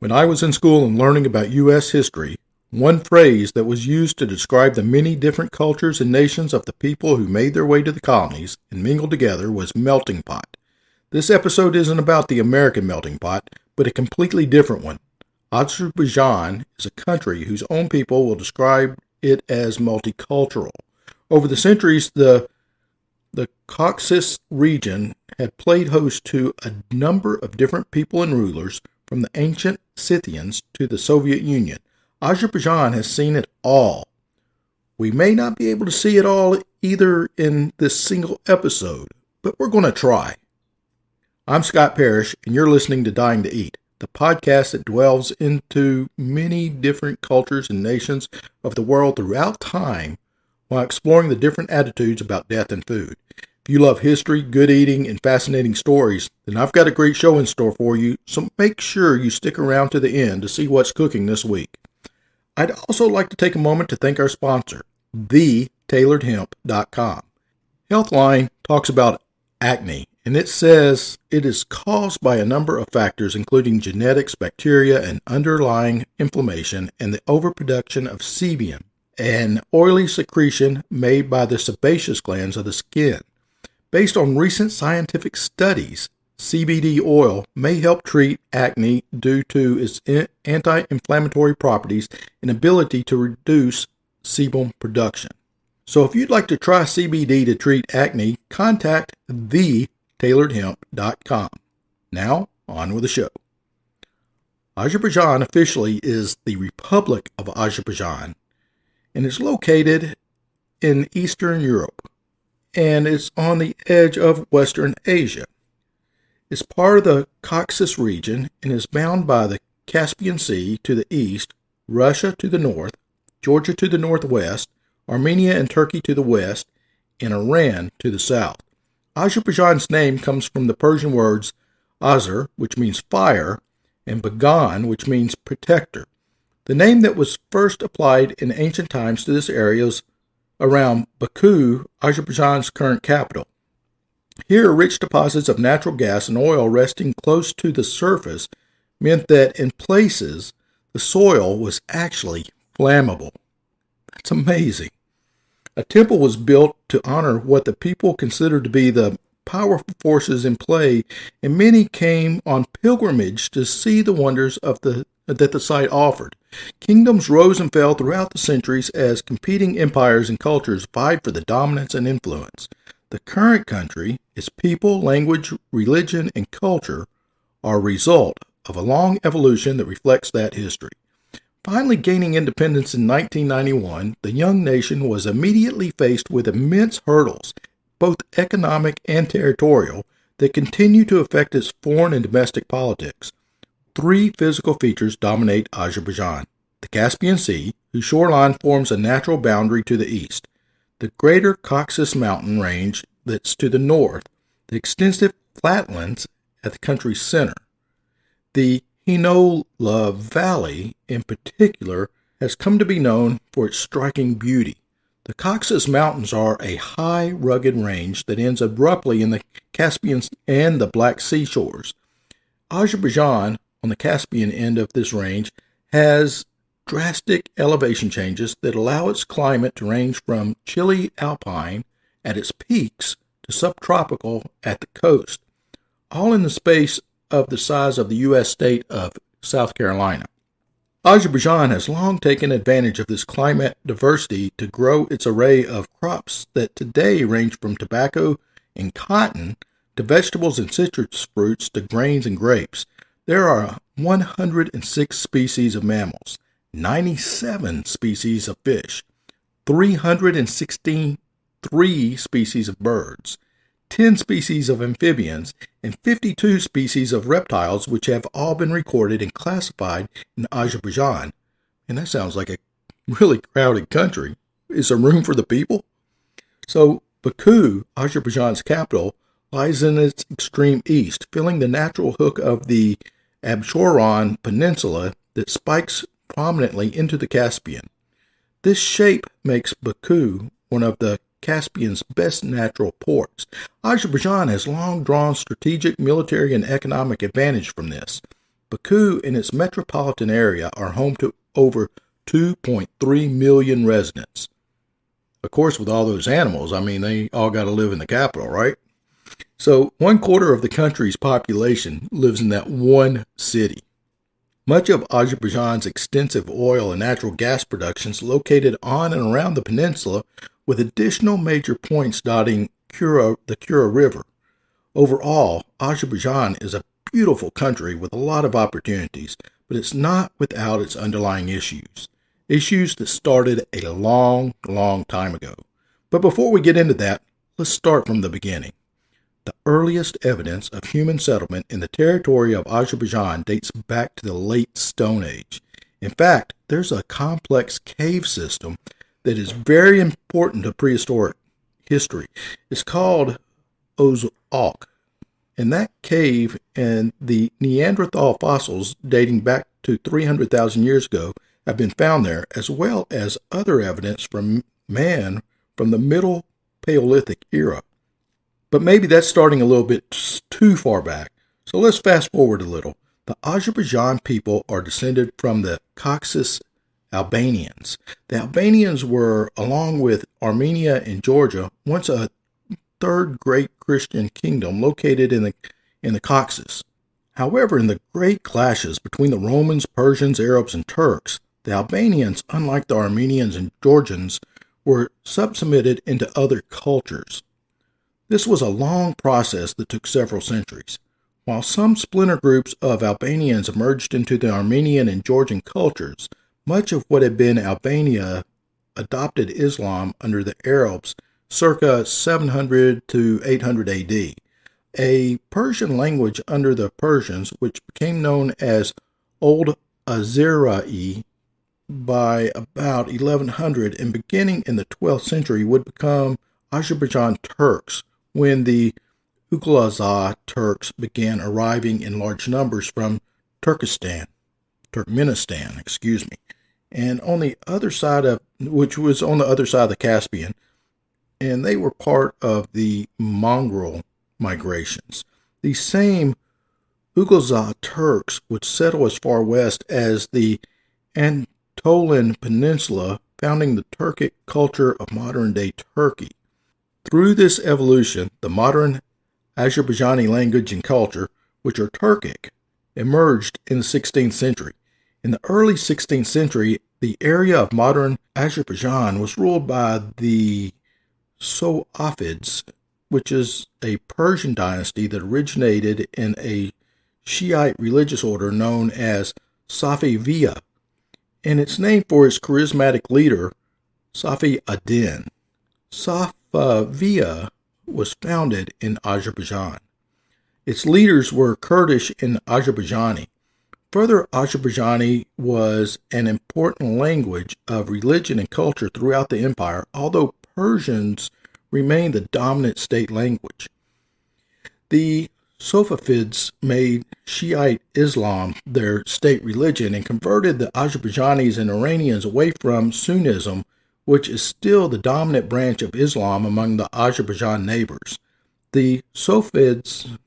When I was in school and learning about U.S. history, one phrase that was used to describe the many different cultures and nations of the people who made their way to the colonies and mingled together was melting pot. This episode isn't about the American melting pot, but a completely different one. Azerbaijan is a country whose own people will describe it as multicultural. Over the centuries, the Caucasus region had played host to a number of different people and rulers, from the ancient Scythians to the Soviet Union. Azerbaijan has seen it all. We may not be able to see it all either in this single episode, but we're going to try. I'm Scott Parrish, and you're listening to Dying to Eat, the podcast that delves into many different cultures and nations of the world throughout time while exploring the different attitudes about death and food. If you love history, good eating, and fascinating stories, then I've got a great show in store for you, so make sure you stick around to the end to see what's cooking this week. I'd also like to take a moment to thank our sponsor, thetailoredhemp.com. Healthline talks about acne, and it says it is caused by a number of factors, including genetics, bacteria, and underlying inflammation, and the overproduction of sebum, an oily secretion made by the sebaceous glands of the skin. Based on recent scientific studies, CBD oil may help treat acne due to its anti-inflammatory properties and ability to reduce sebum production. So if you'd like to try CBD to treat acne, contact thetailoredhemp.com. Now, on with the show. Azerbaijan officially is the Republic of Azerbaijan and is located in Eastern Europe, and it's on the edge of Western Asia. It's part of the Caucasus region and is bound by the Caspian Sea to the east, Russia to the north, Georgia to the northwest, Armenia and Turkey to the west, and Iran to the south. Azerbaijan's name comes from the Persian words Azer, which means fire, and Bagan, which means protector. The name that was first applied in ancient times to this area is around Baku, Azerbaijan's current capital. Here, rich deposits of natural gas and oil resting close to the surface meant that in places the soil was actually flammable. That's amazing. A temple was built to honor what the people considered to be the powerful forces in play, and many came on pilgrimage to see the wonders that the site offered. Kingdoms rose and fell throughout the centuries as competing empires and cultures vied for the dominance and influence. The current country, its people, language, religion, and culture are a result of a long evolution that reflects that history. Finally gaining independence in 1991, the young nation was immediately faced with immense hurdles, both economic and territorial, that continue to affect its foreign and domestic politics. Three physical features dominate Azerbaijan: the Caspian Sea, whose shoreline forms a natural boundary to the east; the greater Caucasus mountain range that's to the north; the extensive flatlands at the country's center. The Hinola Valley, in particular, has come to be known for its striking beauty. The Caucasus Mountains are a high, rugged range that ends abruptly in the Caspian and the Black Sea shores. Azerbaijan, on the Caspian end of this range, has drastic elevation changes that allow its climate to range from chilly alpine at its peaks to subtropical at the coast, all in the space of the size of the U.S. state of South Carolina. Azerbaijan has long taken advantage of this climate diversity to grow its array of crops that today range from tobacco and cotton to vegetables and citrus fruits to grains and grapes. There are 106 species of mammals, 97 species of fish, 363 species of birds, 10 species of amphibians, and 52 species of reptiles, which have all been recorded and classified in Azerbaijan. And that sounds like a really crowded country. Is there room for the people? So Baku, Azerbaijan's capital, lies in its extreme east, filling the natural hook of the Absheron Peninsula that spikes prominently into the Caspian. This shape makes Baku one of the Caspian's best natural ports. Azerbaijan has long drawn strategic, military, and economic advantage from this. Baku and its metropolitan area are home to over 2.3 million residents. Of course, with all those animals, they all got to live in the capital, right? So 1/4 of the country's population lives in that one city. Much of Azerbaijan's extensive oil and natural gas production is located on and around the peninsula, with additional major points dotting the Kura River. Overall, Azerbaijan is a beautiful country with a lot of opportunities, but it's not without its underlying issues. Issues that started a long, long time ago. But before we get into that, let's start from the beginning. The earliest evidence of human settlement in the territory of Azerbaijan dates back to the late Stone Age. In fact, there's a complex cave system that is very important to prehistoric history. It's called Ozalk. And that cave and the Neanderthal fossils dating back to 300,000 years ago have been found there, as well as other evidence from man from the Middle Paleolithic era. But maybe that's starting a little bit too far back. So let's fast forward a little. The Azerbaijan people are descended from the Caucasus Albanians. The Albanians were, along with Armenia and Georgia, once a third great Christian kingdom located in the Caucasus. However, in the great clashes between the Romans, Persians, Arabs, and Turks, the Albanians, unlike the Armenians and Georgians, were subsumed into other cultures. This was a long process that took several centuries. While some splinter groups of Albanians emerged into the Armenian and Georgian cultures, much of what had been Albania adopted Islam under the Arabs circa 700 to 800 AD. A Persian language under the Persians, which became known as Old Azeri by about 1100 and beginning in the 12th century, would become Azerbaijan Turks when the Uygulazar Turks began arriving in large numbers from Turkmenistan, and on the other side of the Caspian, and they were part of the Mongol migrations. These same Uygulazar Turks would settle as far west as the Anatolian Peninsula, founding the Turkic culture of modern-day Turkey. Through this evolution, the modern Azerbaijani language and culture, which are Turkic, emerged in the 16th century. In the early 16th century, the area of modern Azerbaijan was ruled by the Safavids, which is a Persian dynasty that originated in a Shiite religious order known as Safaviya, and it's named for its charismatic leader, Safi ad-Din. Safaviya was founded in Azerbaijan. Its leaders were Kurdish and Azerbaijani. Further, Azerbaijani was an important language of religion and culture throughout the empire, although Persians remained the dominant state language. The Safavids made Shiite Islam their state religion and converted the Azerbaijanis and Iranians away from Sunnism, which is still the dominant branch of Islam among the Azerbaijan neighbors. The Safavids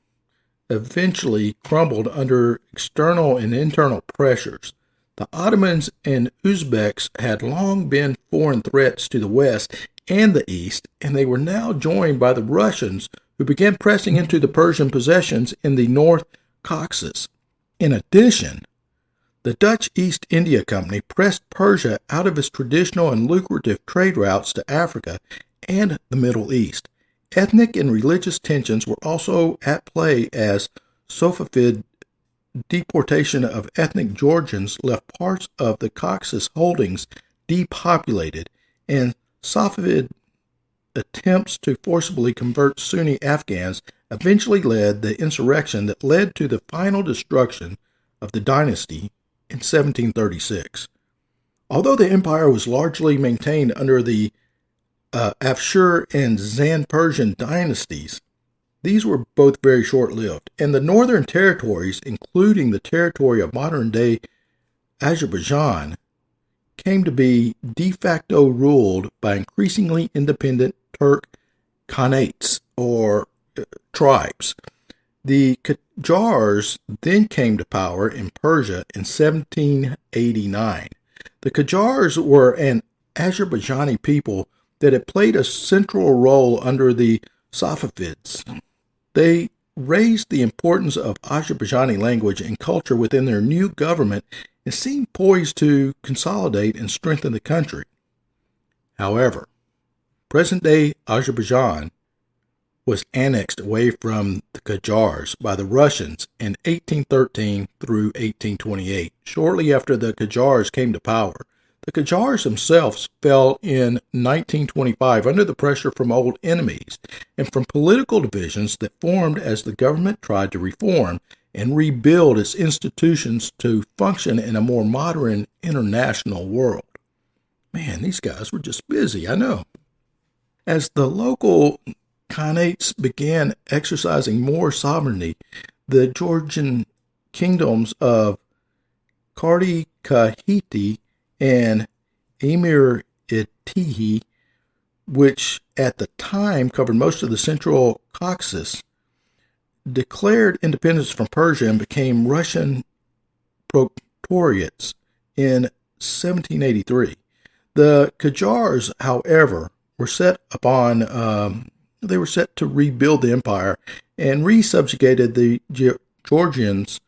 eventually crumbled under external and internal pressures. The Ottomans and Uzbeks had long been foreign threats to the West and the East, and they were now joined by the Russians, who began pressing into the Persian possessions in the North Caucasus. In addition, the Dutch East India Company pressed Persia out of its traditional and lucrative trade routes to Africa and the Middle East. Ethnic and religious tensions were also at play as Safavid deportation of ethnic Georgians left parts of the Caucasus holdings depopulated, and Safavid attempts to forcibly convert Sunni Afghans eventually led the insurrection that led to the final destruction of the dynasty in 1736. Although the empire was largely maintained under the Afshur and Zand Persian dynasties, these were both very short-lived, and the northern territories, including the territory of modern-day Azerbaijan, came to be de facto ruled by increasingly independent Turk Khanates, or tribes. The Qajars then came to power in Persia in 1789. The Qajars were an Azerbaijani people that had played a central role under the Safavids. They raised the importance of Azerbaijani language and culture within their new government and seemed poised to consolidate and strengthen the country. However, present-day Azerbaijan was annexed away from the Qajars by the Russians in 1813 through 1828. Shortly after the Qajars came to power, the Qajars themselves fell in 1925 under the pressure from old enemies and from political divisions that formed as the government tried to reform and rebuild its institutions to function in a more modern international world. Man, these guys were just busy, I know. As the local Khanates began exercising more sovereignty, the Georgian kingdoms of Kardi-Kahiti and Emir-Itihi, which at the time covered most of the central Caucasus, declared independence from Persia and became Russian protectorates in 1783. The Qajars, however, were set to rebuild the empire and re-subjugated the Georgians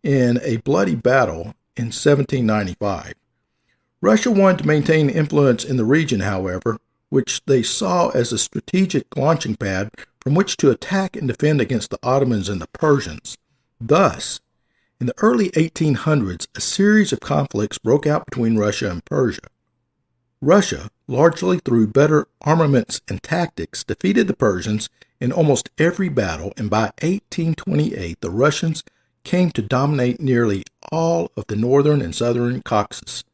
in a bloody battle in 1795. Russia wanted to maintain influence in the region, however, which they saw as a strategic launching pad from which to attack and defend against the Ottomans and the Persians. Thus, in the early 1800s, a series of conflicts broke out between Russia and Persia. Russia, largely through better armaments and tactics, defeated the Persians in almost every battle, and by 1828 the Russians came to dominate nearly all of the northern and southern Caucasus.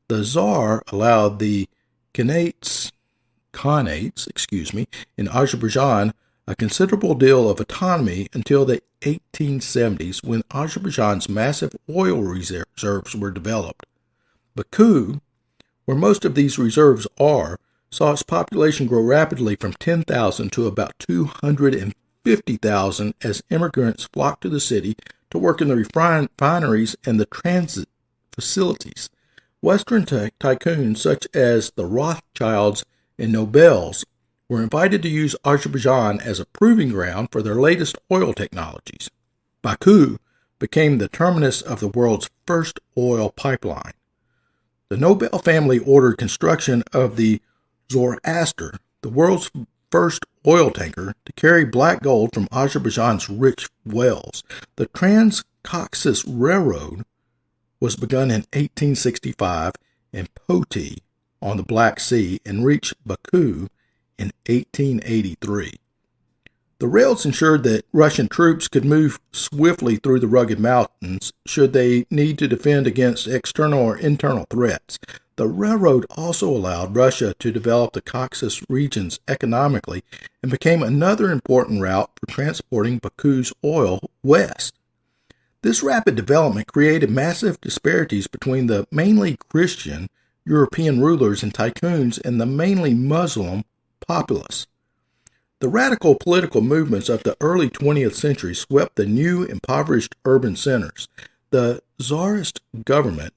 The Tsar allowed the Khanates in Azerbaijan a considerable deal of autonomy until the 1870s, when Azerbaijan's massive oil reserves were developed. Baku, where most of these reserves are, saw its population grow rapidly from 10,000 to about 250,000 as immigrants flocked to the city to work in the refineries and the transit facilities. Western tycoons such as the Rothschilds and Nobels were invited to use Azerbaijan as a proving ground for their latest oil technologies. Baku became the terminus of the world's first oil pipeline. The Nobel family ordered construction of the Zoroaster, the world's first oil tanker, to carry black gold from Azerbaijan's rich wells. The Trans-Caucasus Railroad was begun in 1865 in Poti on the Black Sea and reached Baku in 1883. The rails ensured that Russian troops could move swiftly through the rugged mountains should they need to defend against external or internal threats. The railroad also allowed Russia to develop the Caucasus regions economically and became another important route for transporting Baku's oil west. This rapid development created massive disparities between the mainly Christian European rulers and tycoons and the mainly Muslim populace. The radical political movements of the early 20th century swept the new impoverished urban centers. The Tsarist government,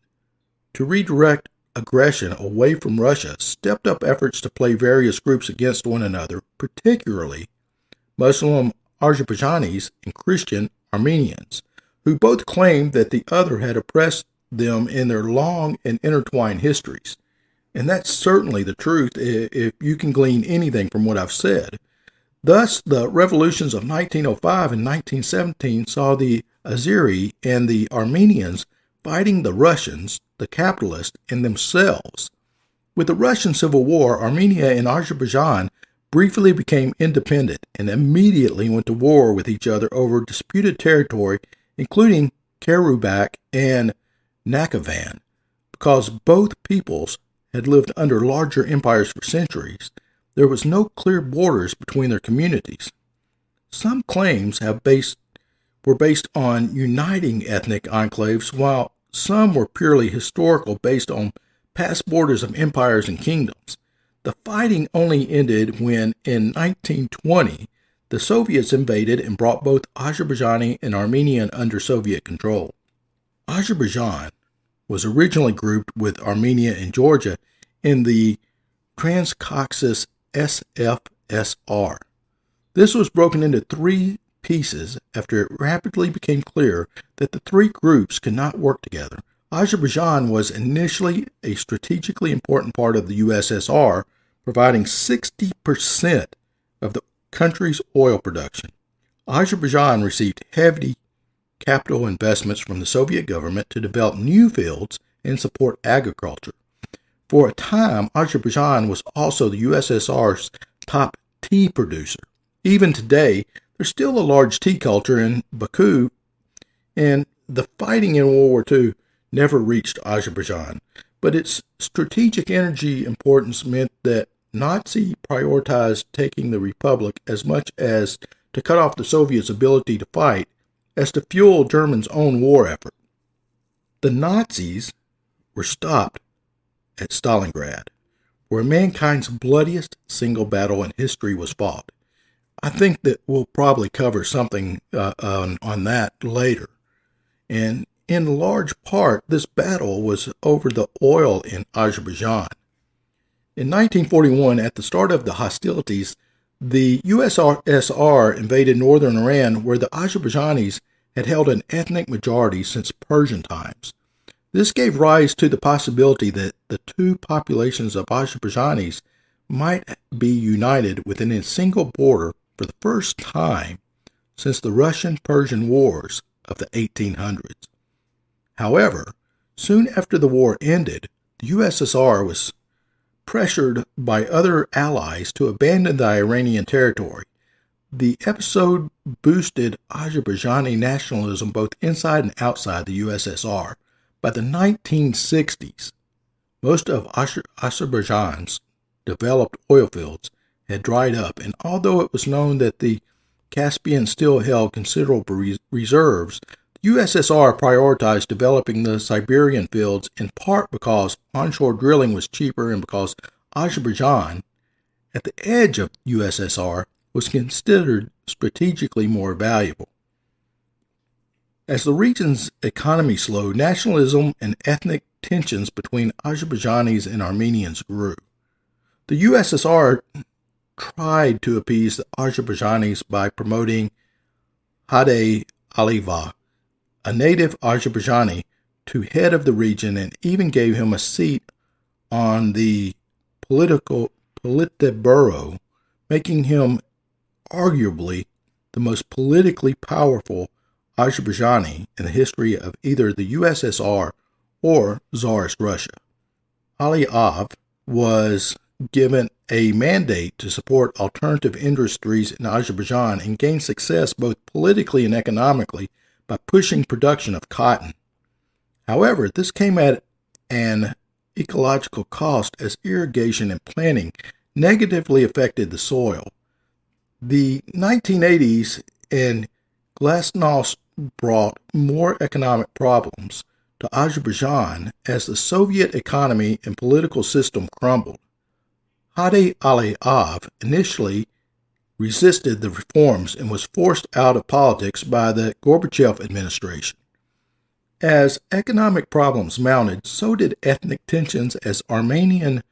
to redirect aggression away from Russia, stepped up efforts to play various groups against one another, particularly Muslim Azerbaijanis and Christian Armenians, who both claimed that the other had oppressed them in their long and intertwined histories. And that's certainly the truth if you can glean anything from what I've said. Thus, the revolutions of 1905 and 1917 saw the Azeri and the Armenians fighting the Russians, the capitalists, and themselves. With the Russian Civil War, Armenia and Azerbaijan briefly became independent and immediately went to war with each other over disputed territory, including Karabakh and Nakhchivan. Because both peoples had lived under larger empires for centuries, there was no clear borders between their communities. Some claims were based on uniting ethnic enclaves, while some were purely historical, based on past borders of empires and kingdoms. The fighting only ended when, in 1920, the Soviets invaded and brought both Azerbaijani and Armenian under Soviet control. Azerbaijan was originally grouped with Armenia and Georgia in the Transcaucasus SFSR. This was broken into three pieces after it rapidly became clear that the three groups could not work together. Azerbaijan was initially a strategically important part of the USSR, providing 60% of the country's oil production. Azerbaijan received heavy capital investments from the Soviet government to develop new fields and support agriculture. For a time, Azerbaijan was also the USSR's top tea producer. Even today, there's still a large tea culture in Baku, and the fighting in World War II never reached Azerbaijan. But its strategic energy importance meant that Nazi prioritized taking the republic as much as to cut off the Soviets' ability to fight as to fuel Germany's own war effort. The Nazis were stopped at Stalingrad, where mankind's bloodiest single battle in history was fought. I think that we'll probably cover something on that later. And in large part, this battle was over the oil in Azerbaijan. In 1941, at the start of the hostilities, the USSR invaded northern Iran, where the Azerbaijanis had held an ethnic majority since Persian times. This gave rise to the possibility that the two populations of Azerbaijanis might be united within a single border for the first time since the Russian-Persian Wars of the 1800s. However, soon after the war ended, the USSR was pressured by other allies to abandon the Iranian territory. The episode boosted Azerbaijani nationalism both inside and outside the USSR. By the 1960s, most of Azerbaijan's developed oil fields had dried up, and although it was known that the Caspian still held considerable reserves, the USSR prioritized developing the Siberian fields in part because onshore drilling was cheaper and because Azerbaijan, at the edge of USSR, was considered strategically more valuable. As the region's economy slowed, nationalism and ethnic tensions between Azerbaijanis and Armenians grew. The USSR tried to appease the Azerbaijanis by promoting Hadi Aliyev, a native Azerbaijani, to head of the region and even gave him a seat on the Politburo, making him arguably the most politically powerful Azerbaijani in the history of either the USSR or Tsarist Russia. Aliyev was given a mandate to support alternative industries in Azerbaijan and gained success both politically and economically by pushing production of cotton. However, this came at an ecological cost as irrigation and planting negatively affected the soil. The 1980s and glasnost brought more economic problems to Azerbaijan as the Soviet economy and political system crumbled. Hadi Aliyev initially resisted the reforms and was forced out of politics by the Gorbachev administration. As economic problems mounted, so did ethnic tensions as Armenia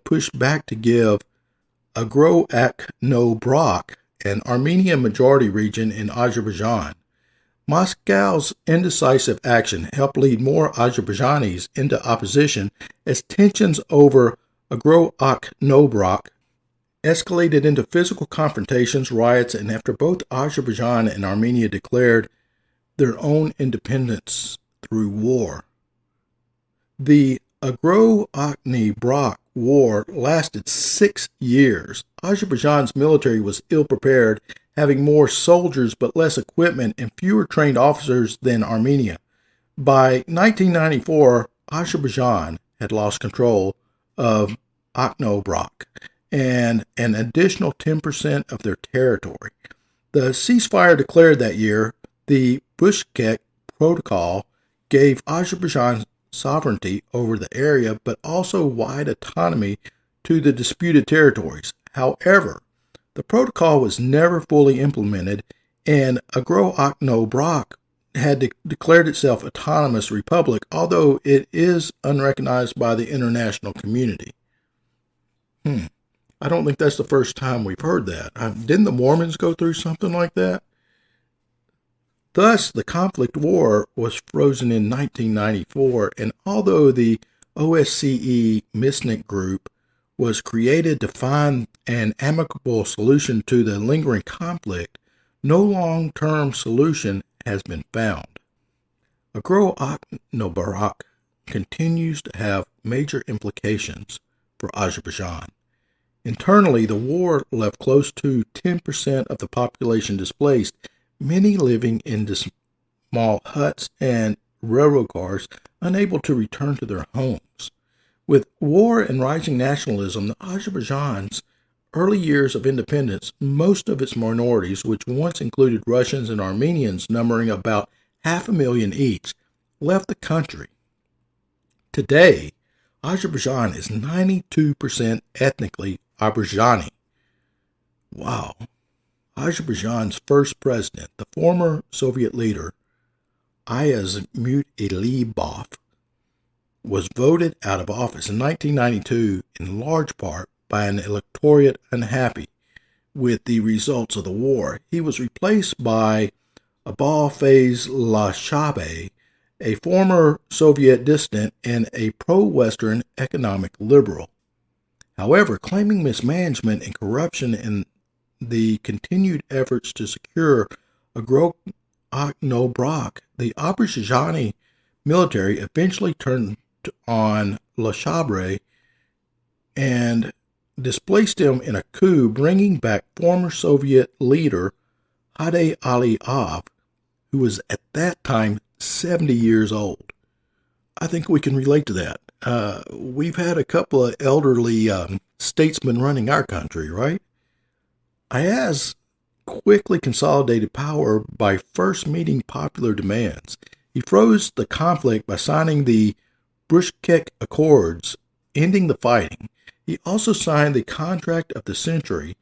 pushed back to give Agro-Akno-Brak an Armenian majority region in Azerbaijan. Moscow's indecisive action helped lead more Azerbaijanis into opposition as tensions over Agro-Akno-Brak escalated into physical confrontations, riots, and after both Azerbaijan and Armenia declared their own independence through war. The Agro-Akno-Brak War lasted 6 years. Azerbaijan's military was ill-prepared, having more soldiers but less equipment and fewer trained officers than Armenia. By 1994, Azerbaijan had lost control of Akno-Brak and an additional 10% of their territory. The ceasefire declared that year, the Bishkek Protocol, gave Azerbaijan sovereignty over the area, but also wide autonomy to the disputed territories. However, The protocol was never fully implemented, and Agro-Akno-Brak had declared itself autonomous republic, although it is unrecognized by the international community. I don't think that's the first time we've heard that. Didn't the Mormons go through something like that? Thus, the conflict war was frozen in 1994, and although the OSCE Misnik Group was created to find an amicable solution to the lingering conflict, no long-term solution has been found. Agro-Akno-Brak continues to have major implications for Azerbaijan. Internally, the war left close to 10% of the population displaced, many living in small huts and railroad cars, unable to return to their homes. With war and rising nationalism, Azerbaijan's early years of independence, most of its minorities, which once included Russians and Armenians numbering about 500,000 each, left the country. Today, Azerbaijan is 92% ethnically Azerbaijani. Wow. Azerbaijan's first president, the former Soviet leader Ayaz Aliyevov, was voted out of office in 1992 in large part by an electorate unhappy with the results of the war. He was replaced by Abulfaz Lashabe, a former Soviet dissident and a pro-Western economic liberal. However, claiming mismanagement and corruption in the continued efforts to secure Agro-Akno-Brak, the Azerbaijani military eventually turned on Lashabe and displaced him in a coup, bringing back former Soviet leader Hadi Aliyev, who was at that time 70 years old. I think we can relate to that. We've had a couple of elderly statesmen running our country, right? Ayaz quickly consolidated power by first meeting popular demands. He froze the conflict by signing the Bishkek Accords, ending the fighting. He also signed the contract of the century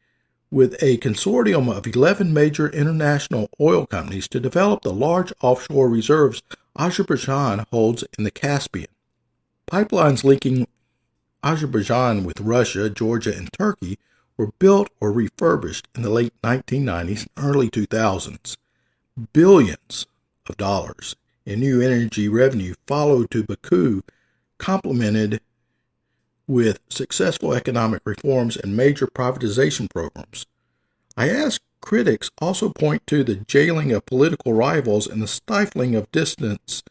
with a consortium of 11 major international oil companies to develop the large offshore reserves Azerbaijan holds in the Caspian. Pipelines linking Azerbaijan with Russia, Georgia, and Turkey were built or refurbished in the late 1990s and early 2000s. Billions of dollars in new energy revenue followed to Baku, complemented with successful economic reforms and major privatization programs. Ayaz critics also point to the jailing of political rivals and the stifling of dissidents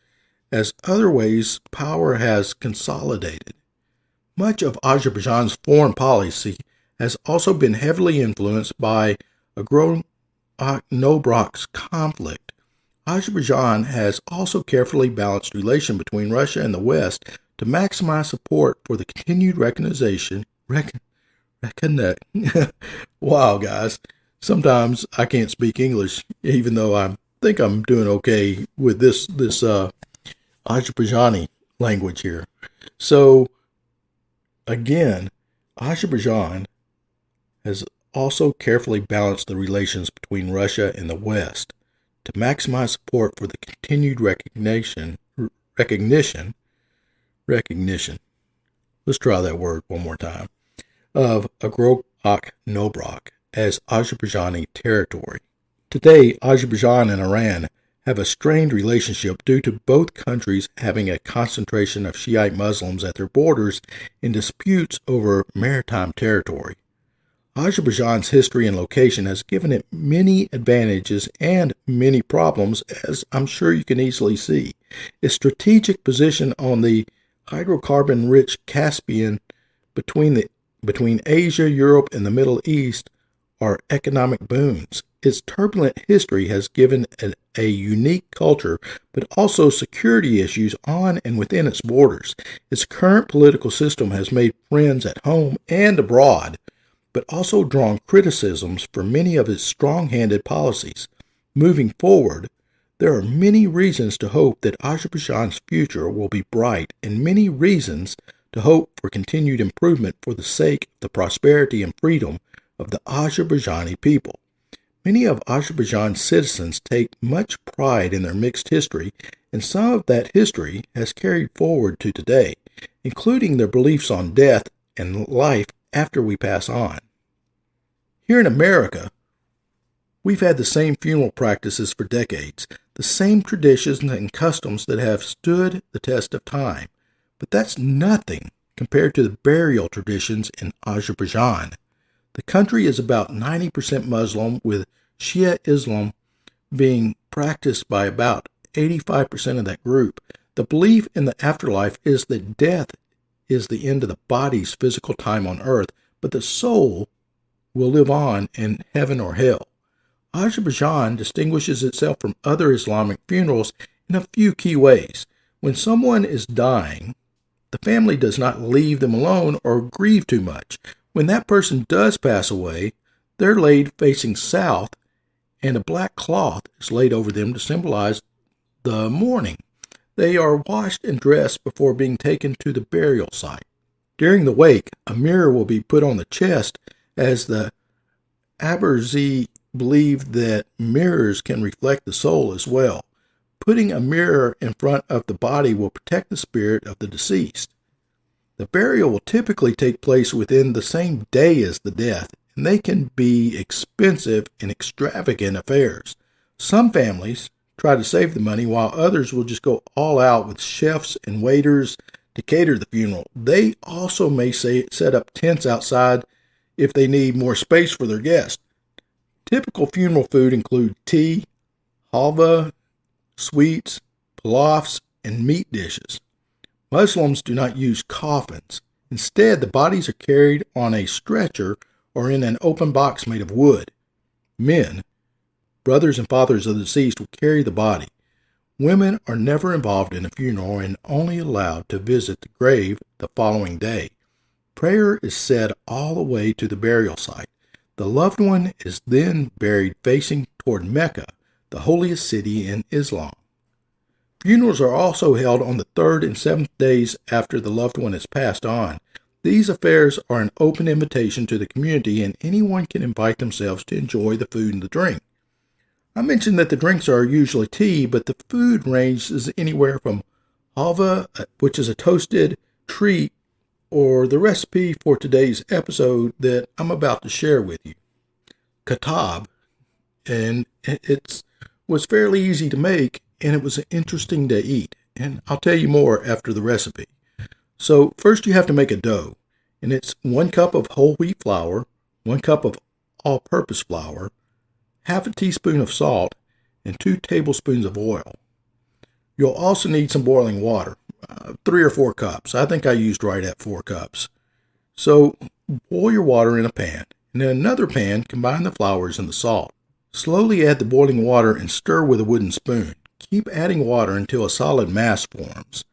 as other ways power has consolidated. Much of Azerbaijan's foreign policy has also been heavily influenced by Agro-Akno-Brak's conflict. Azerbaijan has also carefully balanced relation between Russia and the West to maximize support for the continued recognition. Wow, guys. Sometimes I can't speak English, even though I think I'm doing okay with this Azerbaijani language here. So, again, Azerbaijan has also carefully balanced the relations between Russia and the West to maximize support for the continued recognition. Let's try that word one more time. Of Agro-Akno-Brak as Azerbaijani territory. Today, Azerbaijan and Iran have a strained relationship due to both countries having a concentration of Shiite Muslims at their borders in disputes over maritime territory. Azerbaijan's history and location has given it many advantages and many problems, as I'm sure you can easily see. Its strategic position on the hydrocarbon-rich Caspian between Asia, Europe, and the Middle East are economic boons. Its turbulent history has given a unique culture, but also security issues on and within its borders. Its current political system has made friends at home and abroad, but also drawn criticisms for many of its strong-handed policies. Moving forward, there are many reasons to hope that Azerbaijan's future will be bright and many reasons to hope for continued improvement for the sake of the prosperity and freedom of the Azerbaijani people. Many of Azerbaijan's citizens take much pride in their mixed history, and some of that history has carried forward to today, including their beliefs on death and life after we pass on. Here in America, we've had the same funeral practices for decades, the same traditions and customs that have stood the test of time. But that's nothing compared to the burial traditions in Azerbaijan. The country is about 90% Muslim, with Shia Islam being practiced by about 85% of that group. The belief in the afterlife is that death is the end of the body's physical time on earth, but the soul will live on in heaven or hell. Azerbaijan distinguishes itself from other Islamic funerals in a few key ways. When someone is dying, the family does not leave them alone or grieve too much. When that person does pass away, they're laid facing south, and a black cloth is laid over them to symbolize the mourning. They are washed and dressed before being taken to the burial site. During the wake, a mirror will be put on the chest, as the Azerbaijan believe that mirrors can reflect the soul as well. Putting a mirror in front of the body will protect the spirit of the deceased. The burial will typically take place within the same day as the death, and they can be expensive and extravagant affairs. Some families try to save the money, while others will just go all out with chefs and waiters to cater the funeral. They also may set up tents outside if they need more space for their guests. Typical funeral food include tea, halva, sweets, pilafs, and meat dishes. Muslims do not use coffins. Instead, the bodies are carried on a stretcher or in an open box made of wood. Men, brothers and fathers of the deceased, will carry the body. Women are never involved in a funeral and only allowed to visit the grave the following day. Prayer is said all the way to the burial site. The loved one is then buried facing toward Mecca, the holiest city in Islam. Funerals are also held on the 3rd and 7th days after the loved one has passed on. These affairs are an open invitation to the community, and anyone can invite themselves to enjoy the food and the drink. I mentioned that the drinks are usually tea, but the food ranges anywhere from halva, which is a toasted treat, or the recipe for today's episode that I'm about to share with you. Kebab, and it was fairly easy to make, and it was interesting to eat, and I'll tell you more after the recipe. So first you have to make a dough, and it's 1 cup of whole wheat flour, 1 cup of all-purpose flour, half a teaspoon of salt, and 2 tablespoons of oil. You'll also need some boiling water, 3 or 4 cups. I think I used right at 4 cups. So boil your water in a pan, and in another pan, combine the flours and the salt. Slowly add the boiling water and stir with a wooden spoon. Keep adding water until a solid mass forms.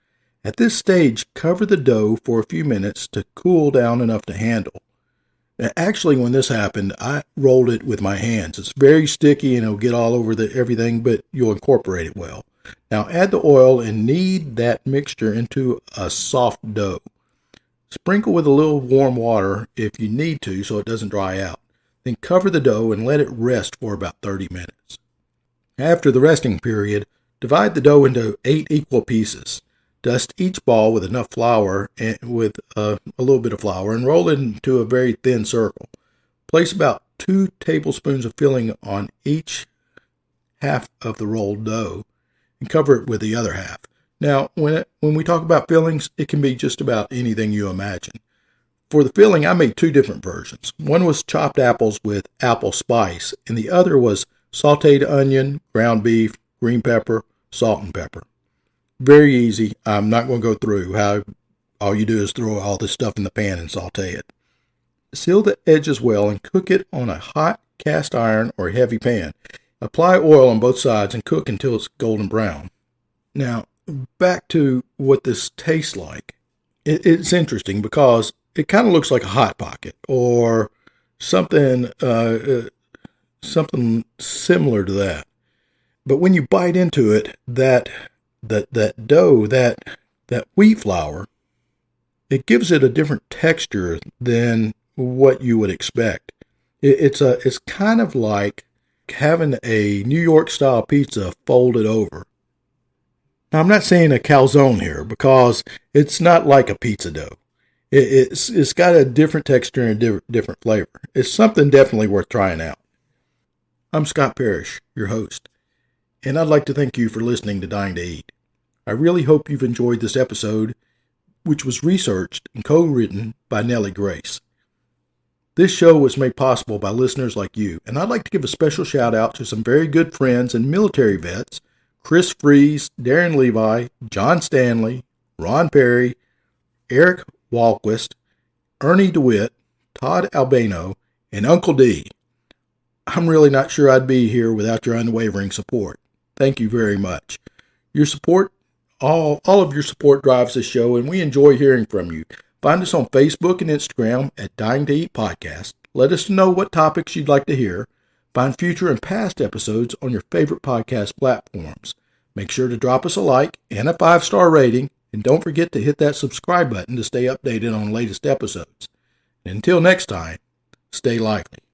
At this stage, cover the dough for a few minutes to cool down enough to handle. Actually, when this happened, I rolled it with my hands. It's very sticky and it'll get all over everything, but you'll incorporate it well. Now add the oil and knead that mixture into a soft dough. Sprinkle with a little warm water if you need to so it doesn't dry out. Then cover the dough and let it rest for about 30 minutes. After the resting period, divide the dough into 8 equal pieces. Dust each ball with enough flour and with a little bit of flour and roll it into a very thin circle. Place about 2 tablespoons of filling on each half of the rolled dough and cover it with the other half. Now, when we talk about fillings, it can be just about anything you imagine. For the filling, I made 2 different versions. One was chopped apples with apple spice, and the other was sautéed onion, ground beef, green pepper, salt, and pepper. Very easy. I'm not going to go through how all you do is throw all this stuff in the pan and saute it. Seal the edges well and cook it on a hot cast iron or heavy pan. Apply oil on both sides and cook until it's golden brown. Now, back to what this tastes like. It's interesting because it kind of looks like a Hot Pocket or something similar to that. But when you bite into it, that dough, that wheat flour, it gives it a different texture than what you would expect. It's kind of like having a New York style pizza folded over. Now, I'm not saying a calzone here because it's not like a pizza dough. It's got a different texture and a different flavor. It's something definitely worth trying out. I'm Scott Parrish, your host, and I'd like to thank you for listening to Dying to Eat. I really hope you've enjoyed this episode, which was researched and co-written by Nellie Grace. This show was made possible by listeners like you, and I'd like to give a special shout out to some very good friends and military vets: Chris Fries, Darren Levi, John Stanley, Ron Perry, Eric Walquist, Ernie DeWitt, Todd Albano, and Uncle D. I'm really not sure I'd be here without your unwavering support. Thank you very much. Your support, all of your support drives this show, and we enjoy hearing from you. Find us on Facebook and Instagram at Dying to Eat Podcast. Let us know what topics you'd like to hear. Find future and past episodes on your favorite podcast platforms. Make sure to drop us a like and a 5-star rating, and don't forget to hit that subscribe button to stay updated on latest episodes. And until next time, stay lively.